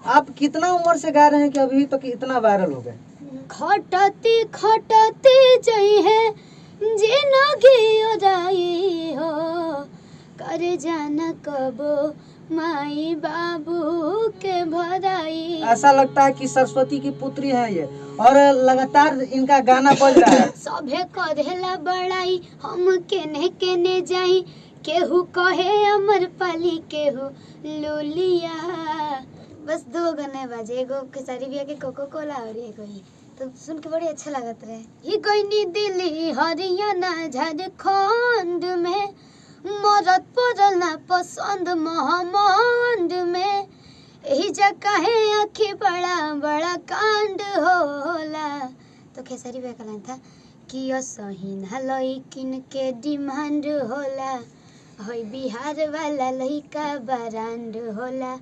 आप कितना उम्र से गा रहे हैं कि अभी तक इतना वायरल हो गए? खटती खटती जई है जिंदगी उदाई हो, कर जाना कबो माई बाबू के भराई। ऐसा लगता है कि सरस्वती की पुत्री है ये, और लगातार इनका गाना बज रहा है। सभे करेला बड़ाई हम केने केने जाई, केहू कहे अमर पाली केहू लुलिया। बस 2 गाने बाजे, एगो खेसारी भैया के कोको कोला और एगो ही, तो सुन के बड़ी अच्छा लगत रहे। ही गईनी दिल्ली हरियाणा झारखंड में, मरद पड़ल ना पसंद महामंड में, यही जगह है आखी बड़ा बड़ा कांड होला। तो खेसारी भैया का लाइन था कि असहीन लइकिन के डिमांड होला, होई बिहार वाला लइका ब्रांड होला।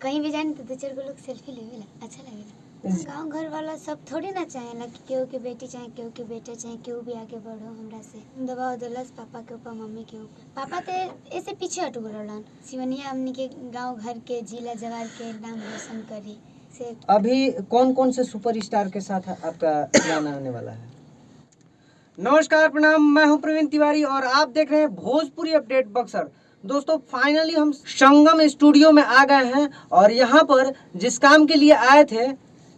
कहीं भी जाने तो 2-4 लोग सेल्फी लेवेला, अच्छा लगेला। गाँव घर वाला सब थोड़ी ना चाहे ना कि केहू के बेटी चाहे, केहू के बेटा चाहे, केहू भी आगे बढ़ो हमरा से। दबाव दिलस पापा के ऊपर, मम्मी के ऊपर। पापा ते ऐसे पीछे हट गलन, सिवनिया हमनी के गांव घर के जिला जवार के नाम रोशन करी से। अभी कौन कौन से सुपरस्टार के साथ आपका गाना आने वाला है? नमस्कार, प्रणाम, मैं हूं प्रवीण तिवारी और आप देख रहे हैं भोजपुरी अपडेट बक्सर। दोस्तों, फाइनली हम संगम स्टूडियो में आ गए हैं और यहाँ पर जिस काम के लिए आए थे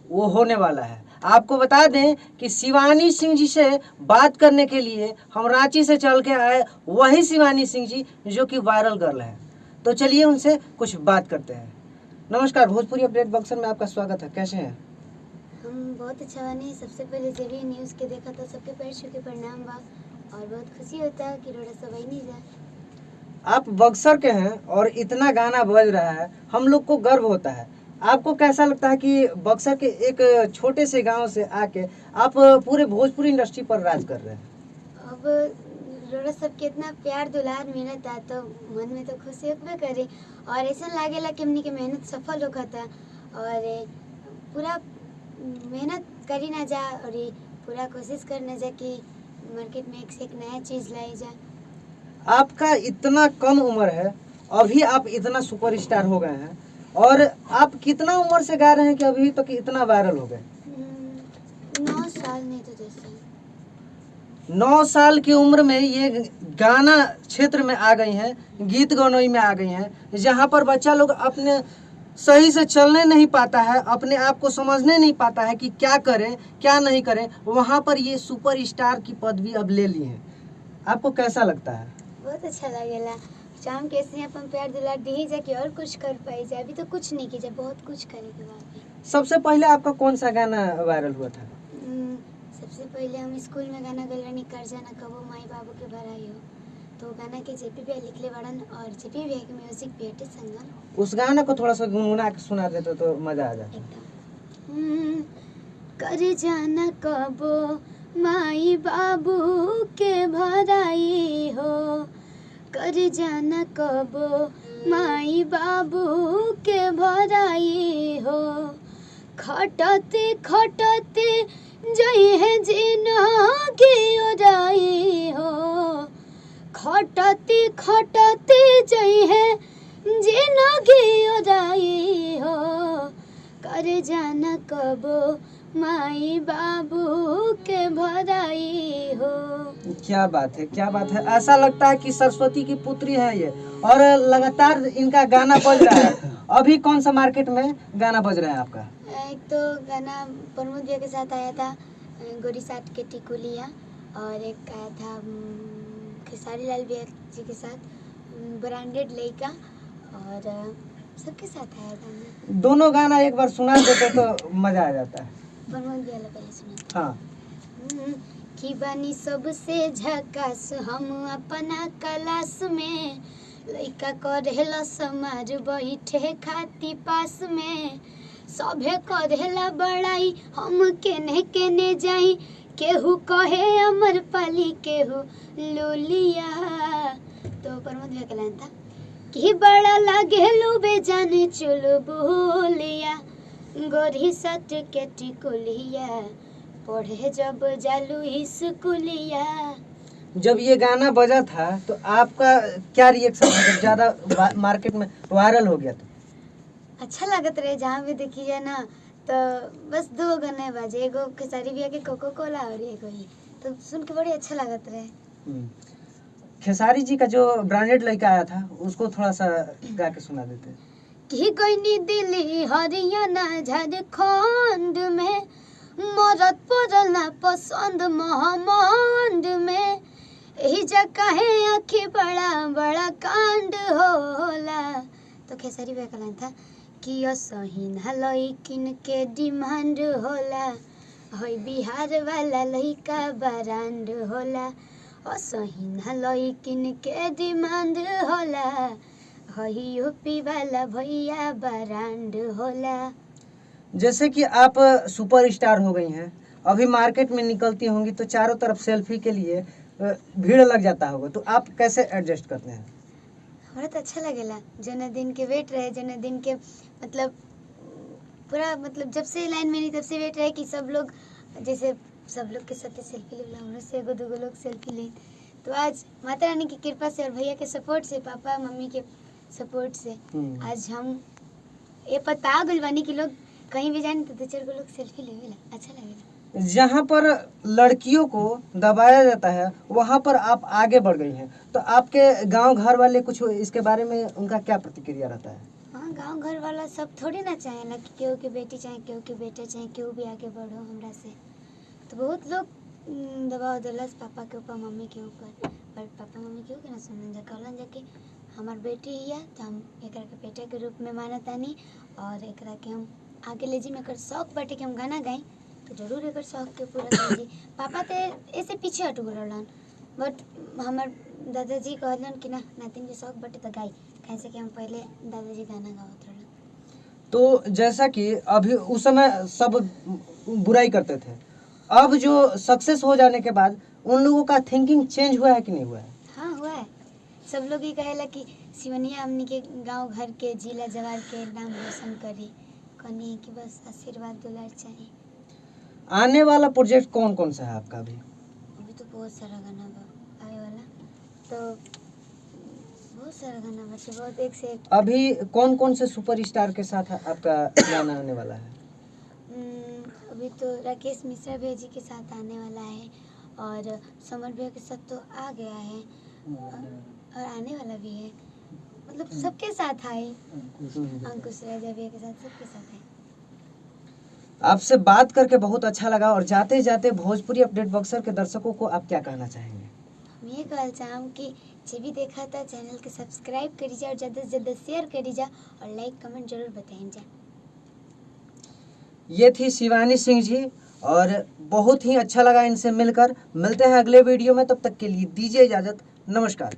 वो होने वाला है। आपको बता दें कि शिवानी सिंह जी से बात करने के लिए हम रांची से चल के आए, वही शिवानी सिंह जी जो कि वायरल गर्ल है। तो चलिए उनसे कुछ बात करते हैं। नमस्कार, भोजपुरी अपडेट बक्सर में आपका स्वागत है। कैसे हैं? हम बहुत अच्छा बने। सबसे पहले जब ये न्यूज़ के देखा तो सबके पैर छू के प्रणाम बा, और बहुत खुशी होता है कि रोड़ा सब आई नहीं जाए। आप बक्सर के हैं और इतना गाना बज रहा है, हम लोग को गर्व होता है। आपको कैसा लगता है कि बक्सर के एक छोटे से गांव से आके आप पूरे भोजपुरी इंडस्ट्री पर राज कर रहे हैं? अब रोड़ा सब के इतना प्यार दुलार मिलता है तो मन में तो खुशी होबे करे, और ऐसा लागेला कि हमनी के मेहनत सफल होता, और पूरा मेहनत करी ना जा और पूरा कोशिश करना जा कि मार्केट में एक से एक नया चीज़ लाई जाए। आपका इतना कम उम्र है, अभी आप इतना सुपरस्टार हो गए हैं, और आप कितना उम्र से गा रहे हैं कि अभी तक इतना वायरल हो गए? 9 साल नहीं तो 10 साल। 9 साल की उम्र में ये गाना क्षेत्र में आ गई हैं, गीत गौनई में आ गई हैं, जहाँ पर बच्चा लोग अपने सही से चलने नहीं पाता है, अपने आप को समझने नहीं पाता है कि क्या करें क्या नहीं करें, वहाँ पर ये सुपरस्टार की पदवी अब ले ली है। आपको कैसा लगता है? बहुत अच्छा लगेला। शाम के ऐसे अपन प्यार दुलार दी जा कि और कुछ कर पाई जाए। अभी तो कुछ नहीं की जाए, बहुत कुछ करे के बाद। सबसे पहले आपका कौन सा गाना वायरल हुआ था? सबसे पहले हम स्कूल में गाना गलनी कर जाना कबो माई बाबू के भराई हो, तो गाना के जेपी भैया लिखले बड़न और जेपी भैया के म्यूजिक पे हटे संगम। उस गाना को थोड़ा सा गुनगुना के सुना देते तो मजा आ जाता। कर जाना कबो माई बाबू के भराई हो, कर जाना कबो माई बाबू के भराई हो, खटते खटते जई है जिंदगी उदाई हो, खटते खटते जई है जिंदगी उदाई हो, कर जाना कबो माई बाबू के भराई हो। क्या बात है, क्या बात है। ऐसा लगता है कि सरस्वती की पुत्री है ये, और लगातार इनका गाना बज रहा है। अभी कौन सा मार्केट में गाना बज रहा है आपका? एक तो गाना प्रमोद भैया के साथ आया था गोरी साट के टिकुलिया, और एक आया था खेसारी लाल भैया जी के साथ ब्रांडेड लड़का, और सबके साथ आया गाना। दोनों गाना एक बार सुना देते तो मजा आ जाता है। प्रमोद भैया पहले सुना। हाँ। कि बनी सबसे झकास हम अपना क्लास में, लइका करेला समाज बैठे खाती पास में, सभे करेला बड़ाई हम केने केने जाई, केहू कहे अमर पाली केहू लुलिया। तो प्रमोद भैया का लाइन था कि बड़ा लागे लुबे जाने चुल बोलिया, गोरी सट के टिकुलिया, पढ़े जब जालू स्कूलिया। जब ये गाना बजा था तो आपका क्या रिएक्शन था जब ज्यादा मार्केट में वायरल हो गया था? अच्छा लागत रहे जहाँ भी देखी जाए ना, तो बस 2 गाने बाजे, एगो खेसारी भैया के कोको कोला और एगो ये, तो सुन के बड़ी अच्छा लागत रहे। खेसारी जी का जो ब्रांडेड लड़का आया था उसको थोड़ा सा गा के सुना देते। कि गईनी दिल्ली हरियाणा झारखंड में, मरद पड़ल ना पसंद महामंड में, यही जगह है आखी बड़ा बड़ा कांड होला। तो खेसारी भैया का लाइन था कि असहीन लइकिन के डिमांड होला, हई बिहार वाला लइका ब्रांड होला, असहीन लइकिन के डिमांड होला, हई यूपी वाला भैया ब्रांड होला। जैसे कि आप सुपरस्टार हो गई हैं, अभी मार्केट में निकलती होंगी तो चारों तरफ सेल्फी के लिए भीड़ लग जाता होगा, तो आप कैसे एडजस्ट करते हैं? हमरा तो अच्छा लगेला, जौन दिन के वेट रहे, जौन दिन के मतलब पूरा मतलब जब से लाइन में नहीं तब से वेट रहे कि सब लोग जैसे सब लोग के साथ सेल्फी ले, हमने से एगो दूगो लोग सेल्फी ले। तो आज माता रानी की कृपा से और भैया के सपोर्ट से, पापा मम्मी के सपोर्ट से आज हम ये पता गइल बानी कि लोग कहीं भी जाए तो 2-4 गो लोग सेल्फी लेवेला, अच्छा लगेला। जहाँ पर लड़कियों को दबाया जाता है वहाँ पर आप आगे बढ़ गई हैं, तो आपके गांव घर वाले कुछ इसके बारे में उनका क्या प्रतिक्रिया रहता है? हाँ, गांव घर वाला सब थोड़ी ना चाहेला कि केहू के बेटी चाहे, केहू के बेटा चाहे, केहू भी आगे बढ़ो हमरा से। तो बहुत लोग दबाव दिलस पापा के ऊपर, मम्मी के ऊपर, पर पापा मम्मी केहू के ना सुनन जा, कहलन जा कि हमार बेटी हिया तो हम एकरा के बेटे के रूप में मानतानी और एकरा के हम आगे ले जी में एकर शौक बाटे कि हम गाना गाई तो जरूर एकर शौक के पूरा कर जी। पापा तो ऐसे पीछे हट गए रहलन, बट हमार दादाजी कहलन कि ना नातिन के शौक बाटे तो गाई, कैसे कि हम पहले दादाजी गाना गावत रहलन। तो जैसा कि अभी उस समय सब बुराई करते थे, अब जो सक्सेस हो जाने के बाद उन लोगों का थिंकिंग चेंज हुआ है कि नहीं हुआ है? हाँ हुआ है, सब लोग ये कहेला कि सिवनिया हमनी के गांव घर के जिला जवार के नाम रोशन करी, कहनी है कि बस आशीर्वाद दुलार चाहिए। आने वाला प्रोजेक्ट कौन कौन सा है आपका? अभी तो बहुत सारा गाना बा आए वाला, तो बहुत सारा गाना बचे, बहुत एक से एक। अभी कौन कौन से सुपरस्टार के साथ आपका गाना आने वाला है? अभी तो राकेश मिश्रा भैया जी के साथ आने वाला है और समर भैया के साथ तो आ गया है और आने वाला भी है, मतलब सबके साथ आए, अंकुश राजा भैया के साथ सबके साथ है। आपसे बात करके बहुत अच्छा लगा, और जाते जाते भोजपुरी अपडेट बक्सर के दर्शकों को आप क्या कहना चाहेंगे? हम ये कहना चाहूँ कि जो भी देखा था चैनल के सब्सक्राइब करी जा और ज़्यादा से ज़्यादा शेयर करी जा और लाइक कमेंट जरूर बताएं जा। ये थी शिवानी सिंह जी, और बहुत ही अच्छा लगा इनसे मिलकर। मिलते हैं अगले वीडियो में, तब तक के लिए दीजिए इजाज़त, नमस्कार।